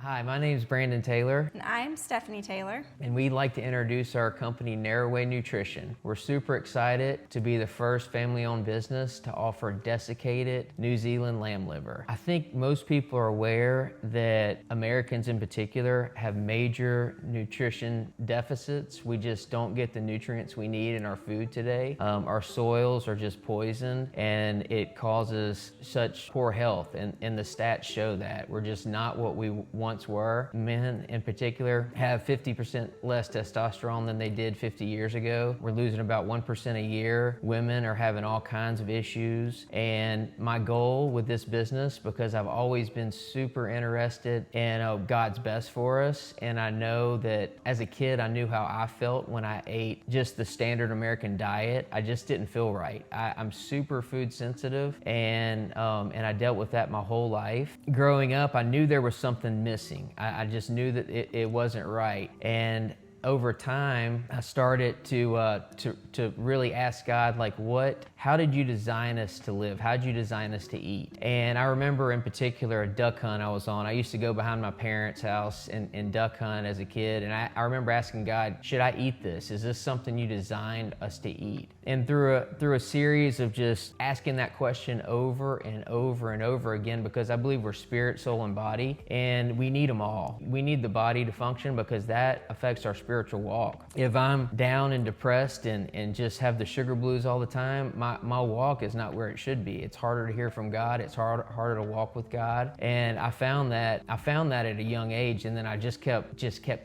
Hi, my name is Brandon Taylor. And I'm Stephanie Taylor. And we'd like to introduce our company, Narrowway Nutrition. We're super excited to be the first family-owned business to offer desiccated New Zealand lamb liver. I think most people are aware that Americans in particular have major nutrition deficits. We just don't get the nutrients we need in our food today. Our soils are just poisoned and it causes such poor health, and the stats show that. We're just not what we once were. Men in particular have 50% less testosterone than they did 50 years ago. We're losing about 1% a year. Women are having all kinds of issues. And my goal with this business, because I've always been super interested in God's best for us, and I know that as a kid I knew how I felt when I ate just the standard American diet. I just didn't feel right. I'm super food sensitive, and I dealt with that my whole life. Growing up, I knew there was something missing. I just knew that it wasn't right. And over time, I started to really ask God, like, how did you design us to live? How did you design us to eat? And I remember in particular a duck hunt I was on. I used to go behind my parents' house and duck hunt as a kid. And I remember asking God, should I eat this? Is this something you designed us to eat? And through a series of just asking that question over and over and over again, because I believe we're spirit, soul, and body, and we need them all. We need the body to function because that affects our spiritual walk. If I'm down and depressed and just have the sugar blues all the time, my walk is not where it should be. It's harder to hear from God. It's harder to walk with God. And I found that at a young age, and then I just kept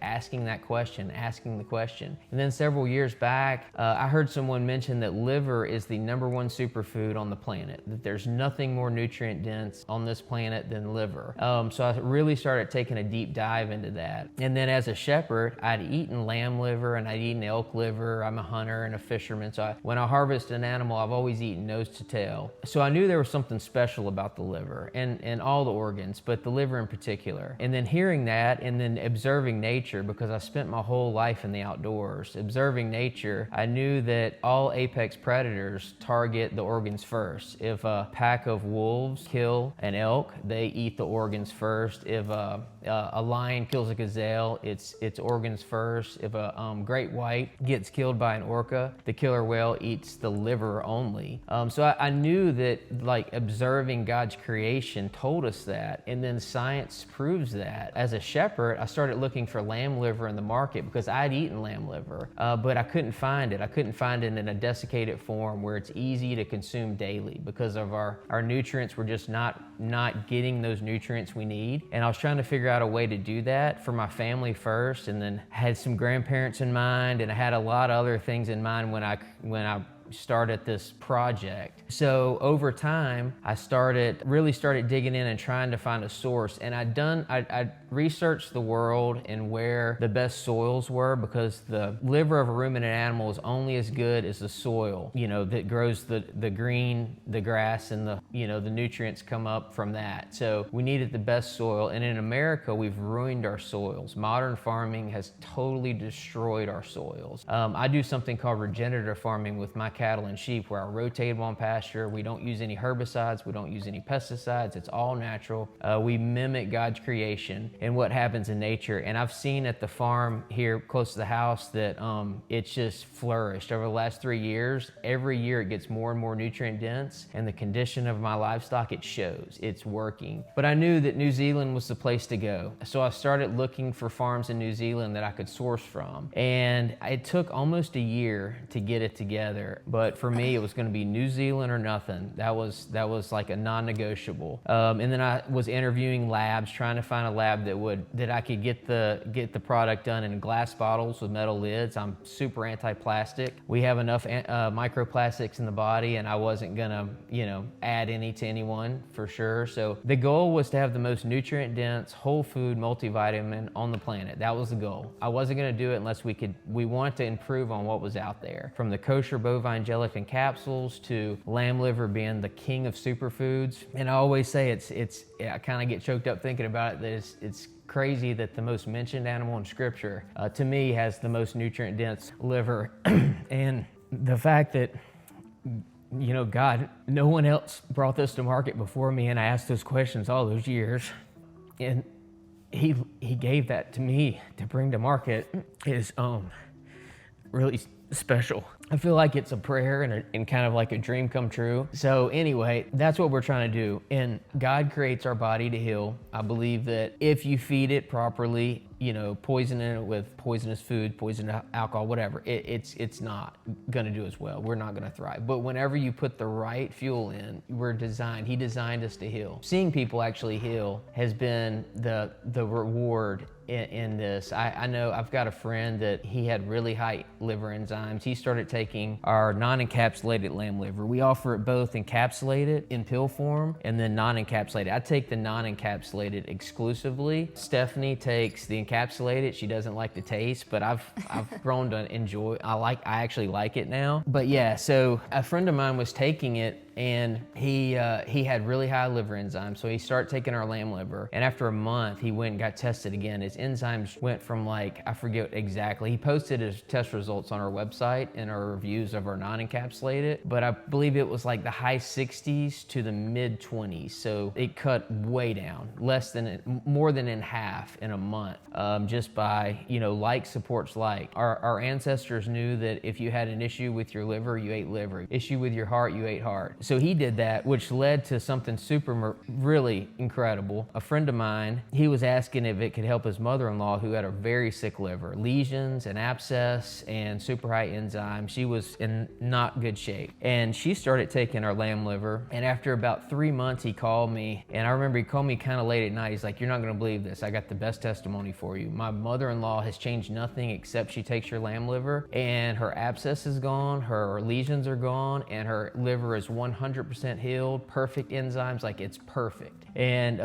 asking that question, asking the question. And then several years back, I heard someone mention that liver is the #1 superfood on the planet, that there's nothing more nutrient dense on this planet than liver. So I really started taking a deep dive into that. And then as a shepherd, I'd eaten lamb liver and I'd eaten elk liver. I'm a hunter and a fisherman, so when I harvest an animal, I've always eaten nose to tail. So I knew there was something special about the liver and all the organs, but the liver in particular. And then hearing that and then observing nature, because I spent my whole life in the outdoors, observing nature, I knew that all apex predators target the organs first. If a pack of wolves kill an elk, they eat the organs first. If a lion kills a gazelle, it's organs first. If a great white gets killed by an orca, the killer whale eats the liver only. So I knew that, like, observing God's creation told us that, and then science proves that. As a shepherd, I started looking for lamb liver in the market because I'd eaten lamb liver, but I couldn't find it. I couldn't find it in a desiccated form where it's easy to consume daily because of our nutrients. We're just not getting those nutrients we need. And I was trying to figure out a way to do that for my family first, and then had some grandparents in mind, and I had a lot of other things in mind when I started this project. So over time, I really started digging in and trying to find a source. And I researched the world and where the best soils were, because the liver of a ruminant animal is only as good as the soil, that grows the green, the grass, and the nutrients come up from that. So we needed the best soil. And in America, we've ruined our soils. Modern farming has totally destroyed our soils. I do something called regenerative farming with my cattle and sheep, where I rotate one pasture. We don't use any herbicides. We don't use any pesticides. It's all natural. We mimic God's creation and what happens in nature. And I've seen at the farm here close to the house that it's just flourished over the last 3 years. Every year it gets more and more nutrient dense, and the condition of my livestock, it shows. It's working. But I knew that New Zealand was the place to go. So I started looking for farms in New Zealand that I could source from. And it took almost a year to get it together. But for me, it was going to be New Zealand or nothing. That was like a non-negotiable. And then I was interviewing labs, trying to find a lab that I could get the product done in glass bottles with metal lids. I'm super anti-plastic. We have enough microplastics in the body, and I wasn't gonna add any to anyone for sure. So the goal was to have the most nutrient-dense, whole food multivitamin on the planet. That was the goal. I wasn't gonna do it unless we wanted to improve on what was out there, from the kosher bovine gelatin capsules to lamb liver being the king of superfoods. And I always say I kind of get choked up thinking about it, that it's crazy that the most mentioned animal in scripture to me has the most nutrient dense liver. And the fact that God, no one else brought this to market before me, and I asked those questions all those years, and he gave that to me to bring to market is really special. I feel like it's a prayer and kind of like a dream come true. So anyway, that's what we're trying to do. And God creates our body to heal. I believe that if you feed it properly, poisoning it with poisonous food, poisonous alcohol, whatever, it's not gonna do as well. We're not gonna thrive. But whenever you put the right fuel in, He designed us to heal. Seeing people actually heal has been the reward in this. I know I've got a friend that he had really high liver enzymes. He started taking our non-encapsulated lamb liver. We offer it both encapsulated in pill form and then non-encapsulated. I take the non-encapsulated exclusively. Stephanie takes the encapsulated. She doesn't like the taste, but I've grown to enjoy. I actually like it now. But yeah, so a friend of mine was taking it and he had really high liver enzymes. So he started taking our lamb liver, and after a month, he went and got tested again. His enzymes went from I forget exactly. He posted his test results on our website and our reviews of our non-encapsulated, but I believe it was the high 60s to the mid 20s. So it cut way down, more than in half in a month, just by, like supports like. Our ancestors knew that if you had an issue with your liver, you ate liver. Issue with your heart, you ate heart. So he did that, which led to something really incredible. A friend of mine, he was asking if it could help his mother-in-law who had a very sick liver, lesions and abscess and super high enzymes. She was in not good shape. And she started taking our lamb liver. And after about 3 months, he called me. And I remember he called me kind of late at night. He's like, "You're not going to believe this. I got the best testimony for you. My mother-in-law has changed nothing except she takes your lamb liver, and her abscess is gone, her lesions are gone, and her liver is 100% healed, perfect enzymes, it's perfect." And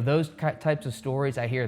those types of stories, I hear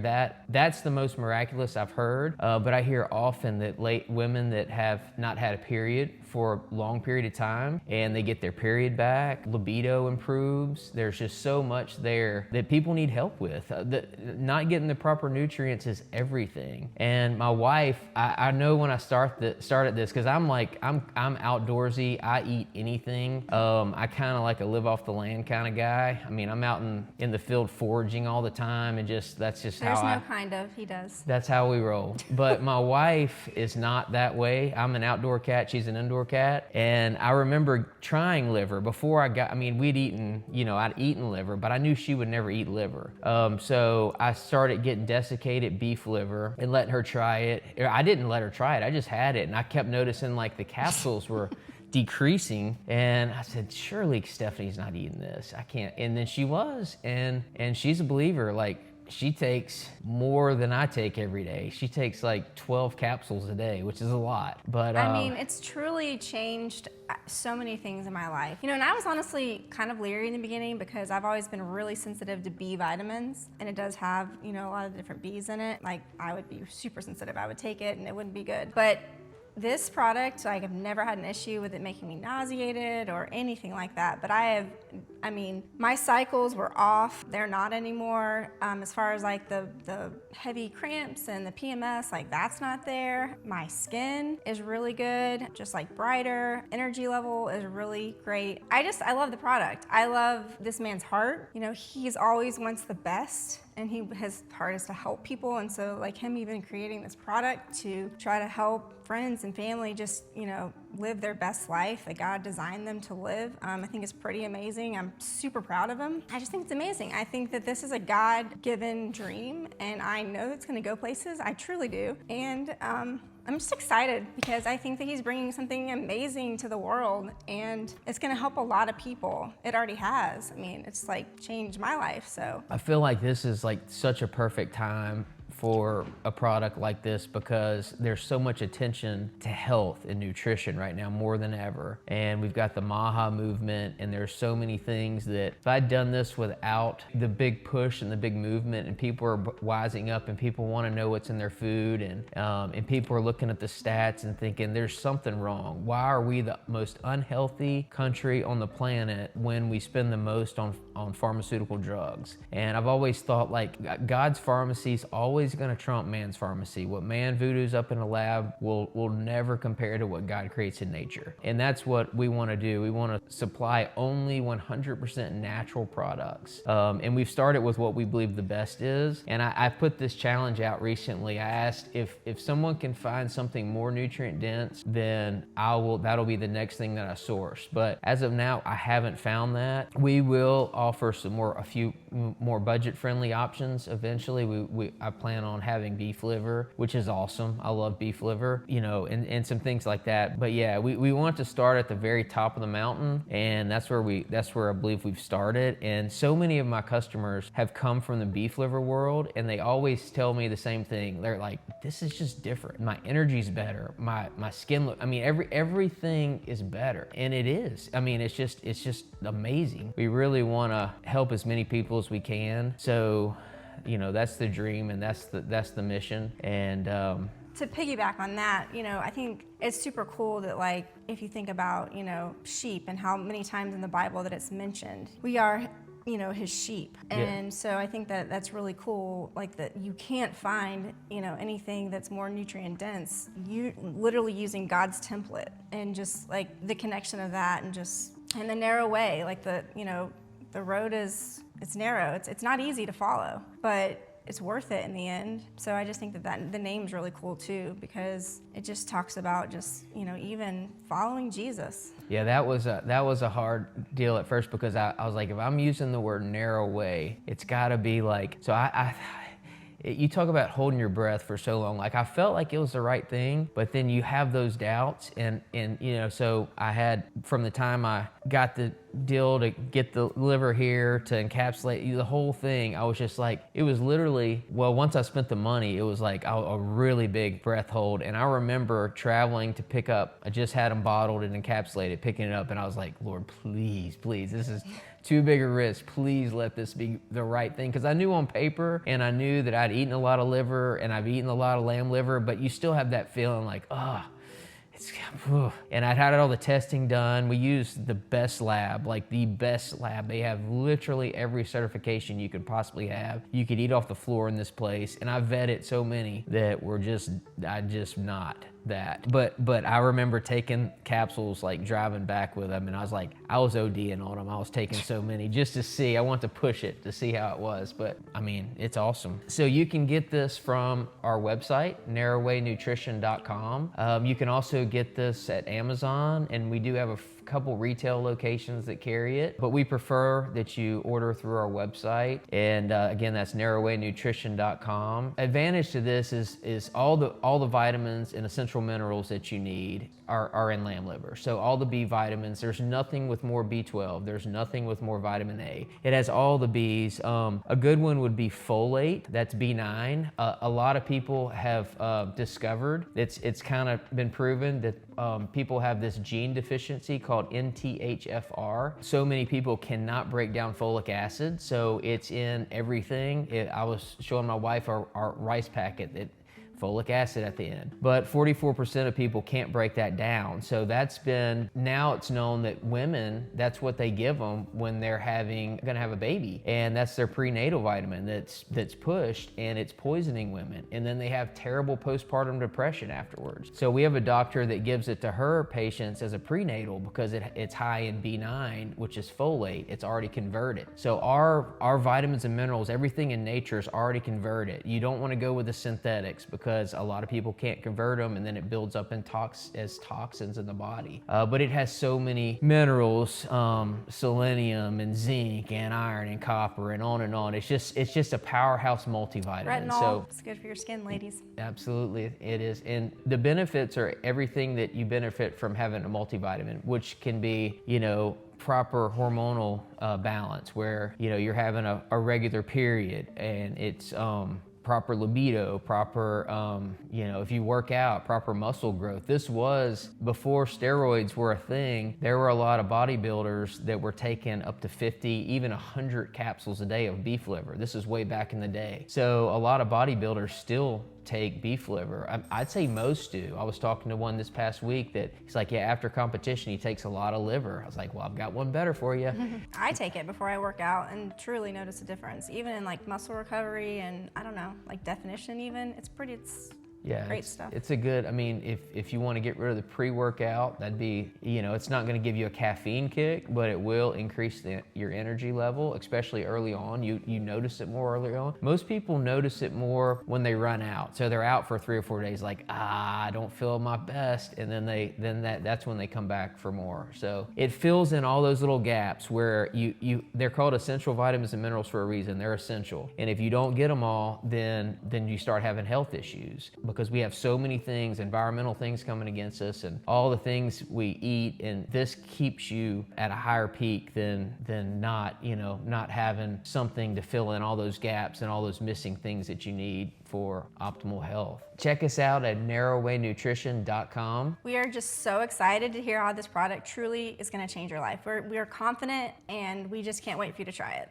that's the most miraculous I've heard. But I hear often that women that have not had a period for a long period of time and they get their period back, libido improves. There's just so much there that people need help with. Not getting the proper nutrients is everything. And my wife, I know when I started this, because I'm outdoorsy. I eat anything. I kind of like a live off the land kind of guy. I mean, I'm out in the field foraging all the time, and that's just There's how no kind of, he does. That's how we roll. But my wife is not that way. I'm an outdoor cat. She's an indoor cat. And I remember trying liver before we'd eaten, I'd eaten liver, but I knew she would never eat liver. So I started getting desiccated beef liver and letting her try it. I didn't let her try it. I just had it. And I kept noticing the capsules were decreasing, and I said, surely Stephanie's not eating this. I can't. And then she was, and she's a believer. She takes more than I take every day. She takes 12 capsules a day, which is a lot. But it's truly changed so many things in my life. And I was honestly kind of leery in the beginning because I've always been really sensitive to B vitamins, and it does have, a lot of different Bs in it. I would be super sensitive. I would take it and it wouldn't be good. But this product, I've never had an issue with it making me nauseated or anything like that. But my cycles were off. They're not anymore. As far as the heavy cramps and the PMS, that's not there. My skin is really good, just brighter. Energy level is really great. I love the product. I love this man's heart. He's always wants the best, and his heart is to help people. And so him even creating this product to try to help friends and family just, live their best life that God designed them to live, I think is pretty amazing. I'm super proud of him. I just think it's amazing. I think that this is a God-given dream, and I know it's gonna go places. I truly do. And I'm just excited because I think that he's bringing something amazing to the world, and it's gonna help a lot of people. It already has. It's changed my life, so. I feel like this is such a perfect time for a product like this because there's so much attention to health and nutrition right now more than ever. And we've got the Maha movement, and there's so many things that if I'd done this without the big push and the big movement, and people are wising up and people want to know what's in their food, and people are looking at the stats and thinking there's something wrong. Why are we the most unhealthy country on the planet when we spend the most on pharmaceutical drugs? And I've always thought God's pharmacies always always going to trump man's pharmacy. What man voodoo's up in a lab will never compare to what God creates in nature. And that's what we want to do. We want to supply only 100% natural products. And we've started with what we believe the best is. And I put this challenge out recently. I asked if someone can find something more nutrient dense, then that'll be the next thing that I source. But as of now, I haven't found that. We will offer a few more budget-friendly options eventually. I plan on having beef liver, which is awesome. I love beef liver, and some things like that. But yeah, we want to start at the very top of the mountain, and that's where I believe we've started. And so many of my customers have come from the beef liver world, and they always tell me the same thing. They're like, this is just different. My energy's better. My skin look. I mean, everything is better, and it is. I mean, it's just amazing. We really want to help as many people as we can. So, that's the dream, and that's the mission. And to piggyback on that, I think it's super cool that, like, if you think about, sheep and how many times in the Bible that it's mentioned, we are, his sheep. And so I think that that's really cool, like, that you can't find, anything that's more nutrient dense. You literally using God's template, and just like the connection of that, and the narrow way, like the road it's narrow. It's not easy to follow, but it's worth it in the end. So I just think that the name's really cool too, because it just talks about just, even following Jesus. Yeah, that was a hard deal at first, because I was like, if I'm using the word narrow way, it's gotta be like, so you talk about holding your breath for so long. Like, I felt like it was the right thing, but then you have those doubts, and so I had, from the time I got the deal to get the liver here to encapsulate the whole thing, I was just like, it was literally, once I spent the money, it was like a really big breath hold. And I remember traveling to pick up, I just had them bottled and encapsulated, picking it up, and I was like, Lord, please, this is too big a risk. Please let this be the right thing. Because I knew on paper, and I knew that I'd eaten a lot of liver, and I've eaten a lot of lamb liver, but you still have that feeling like, and I'd had all the testing done. We used the best lab, like the best lab. They have literally every certification you could possibly have. You could eat off the floor in this place. And I vetted so many that were just not that. But I remember taking capsules, like driving back with them, and I was ODing on them. I was taking so many just to see. I want to push it to see how it was. But I mean, it's awesome. So you can get this from our website, narrowwaynutrition.com. You can also get this at Amazon, and we do have a couple retail locations that carry it, but we prefer that you order through our website. And again, that's narrowwaynutrition.com. Advantage to this is all the vitamins and essential minerals that you need are in lamb liver. So all the B vitamins, there's nothing with more B12, there's nothing with more vitamin A. It has all the Bs. A good one would be folate, that's B9. A lot of people have discovered, it's kind of been proven that people have this gene deficiency called NTHFR. So many people cannot break down folic acid, so it's in everything. I was showing my wife our rice packet that folic acid at the end. But 44% of people can't break that down. So now it's known that women, that's what they give them when they're gonna have a baby. And that's their prenatal vitamin that's pushed, and it's poisoning women. And then they have terrible postpartum depression afterwards. So we have a doctor that gives it to her patients as a prenatal because it's high in B9, which is folate. It's already converted. So our vitamins and minerals, everything in nature is already converted. You don't wanna go with the synthetics, because a lot of people can't convert them, and then it builds up as toxins in the body. But it has so many minerals, selenium and zinc and iron and copper and on and on. It's just a powerhouse multivitamin. Retinol, So it's good for your skin, ladies. absolutely, it is. And the benefits are everything that you benefit from having a multivitamin, which can be, proper hormonal balance, where, you're having a regular period, and it's proper libido, proper, if you work out, proper muscle growth. This was before steroids were a thing. There were a lot of bodybuilders that were taking up to 50, even 100 capsules a day of beef liver. This is way back in the day. So a lot of bodybuilders still take beef liver. I'd say most do. I was talking to one this past week that he's like, yeah, after competition, he takes a lot of liver. I was like, well, I've got one better for you. I take it before I work out and truly notice a difference, even in like muscle recovery and I don't know, like definition even. It's Yeah, great stuff. It's a good, I mean, if you want to get rid of the pre-workout, that'd be, you know, it's not going to give you a caffeine kick, but it will increase your energy level, especially early on. You notice it more early on. Most people notice it more when they run out. So they're out for 3 or 4 days, like, I don't feel my best, and then that's when they come back for more. So it fills in all those little gaps where they're called essential vitamins and minerals for a reason. They're essential, and if you don't get them all, then you start having health issues. Because we have so many things, environmental things coming against us and all the things we eat, and this keeps you at a higher peak than not, you know, not having something to fill in all those gaps and all those missing things that you need for optimal health. Check us out at narrowwaynutrition.com. We are just so excited to hear how this product truly is going to change your life. We are confident and we just can't wait for you to try it.